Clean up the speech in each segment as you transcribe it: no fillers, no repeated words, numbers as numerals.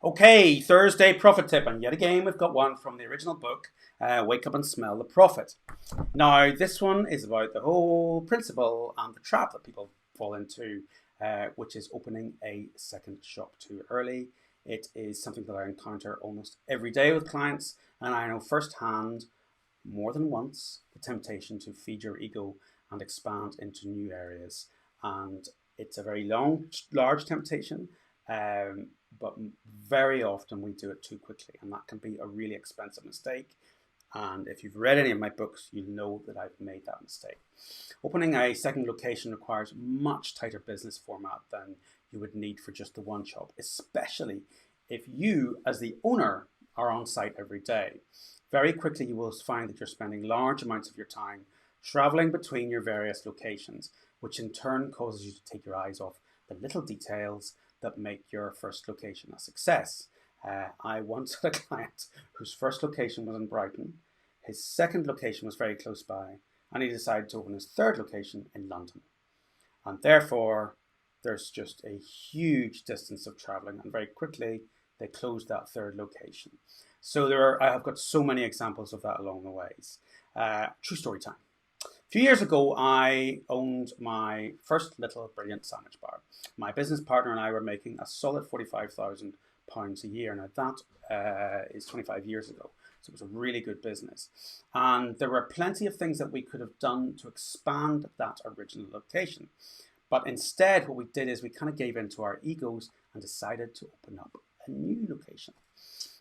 Okay, Thursday profit tip, and yet again we've got one from the original book, Wake Up and Smell the Profit. Now, this one is about the whole principle and the trap that people fall into, which is opening a second shop too early. It is something that I encounter almost every day with clients, and I know firsthand more than once the temptation to feed your ego and expand into new areas. And it's a very large temptation. But very often we do it too quickly, and that can be a really expensive mistake. And if you've read any of my books, you'll know that I've made that mistake. Opening a second location requires much tighter business format than you would need for just the one shop, especially if you, as the owner, are on site every day. Very quickly, you will find that you're spending large amounts of your time traveling between your various locations, which in turn causes you to take your eyes off the little details that make your first location a success. I once had a client whose first location was in Brighton, his second location was very close by, and he decided to open his third location in London. And therefore, there's just a huge distance of traveling, and very quickly they closed that third location. So I have got so many examples of that along the ways. True story time. A few years ago, I owned my first little brilliant sandwich bar. My business partner and I were making a solid £45,000 a year. Now that is 25 years ago, so it was a really good business. And there were plenty of things that we could have done to expand that original location. But instead, what we did is we kind of gave in to our egos and decided to open up a new location.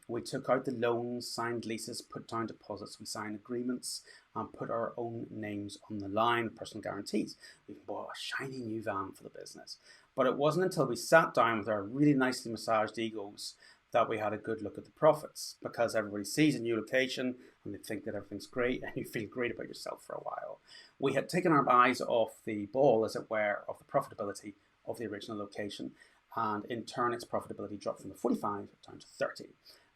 We took out the loans, signed leases, put down deposits, we signed agreements, and put our own names on the line, personal guarantees. We bought a shiny new van for the business. But it wasn't until we sat down with our really nicely massaged egos that we had a good look at the profits, because everybody sees a new location and they think that everything's great and you feel great about yourself for a while. We had taken our eyes off the ball, as it were, of the profitability of the original location, and in turn its profitability dropped from the 45 down to 30.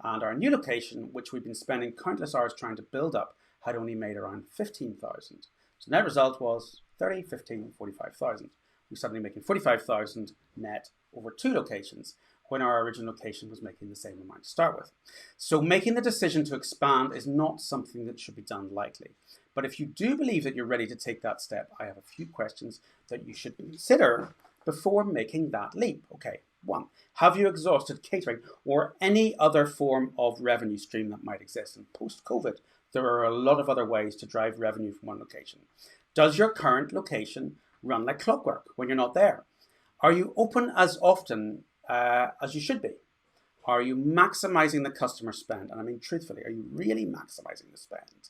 And our new location, which we've been spending countless hours trying to build up, had only made around 15,000. So net result was 30, 15, 45,000. We're suddenly making 45,000 net over two locations, when our original location was making the same amount to start with. So making the decision to expand is not something that should be done lightly. But if you do believe that you're ready to take that step, I have a few questions that you should consider before making that leap. Okay, 1, have you exhausted catering or any other form of revenue stream that might exist? And post-COVID, there are a lot of other ways to drive revenue from one location. Does your current location run like clockwork when you're not there? Are you open as often as you should be? Are you maximizing the customer spend? And I mean, truthfully, are you really maximizing the spend?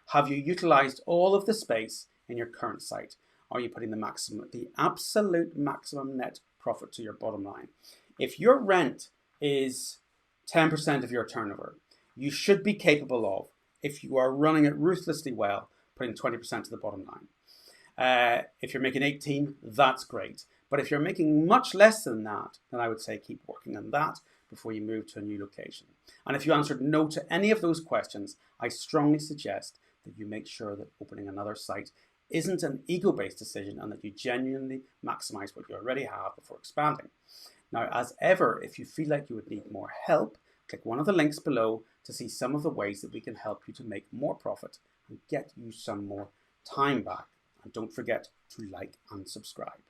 Have you utilized all of the space in your current site? Are you putting the absolute maximum net profit to your bottom line? If your rent is 10% of your turnover, you should be capable of, if you are running it ruthlessly well, putting 20% to the bottom line. If you're making 18, that's great. But if you're making much less than that, then I would say keep working on that before you move to a new location. And if you answered no to any of those questions, I strongly suggest that you make sure that opening another site isn't an ego-based decision, and that you genuinely maximize what you already have before expanding. Now, as ever, if you feel like you would need more help, click one of the links below to see some of the ways that we can help you to make more profit and get you some more time back. And don't forget to like and subscribe.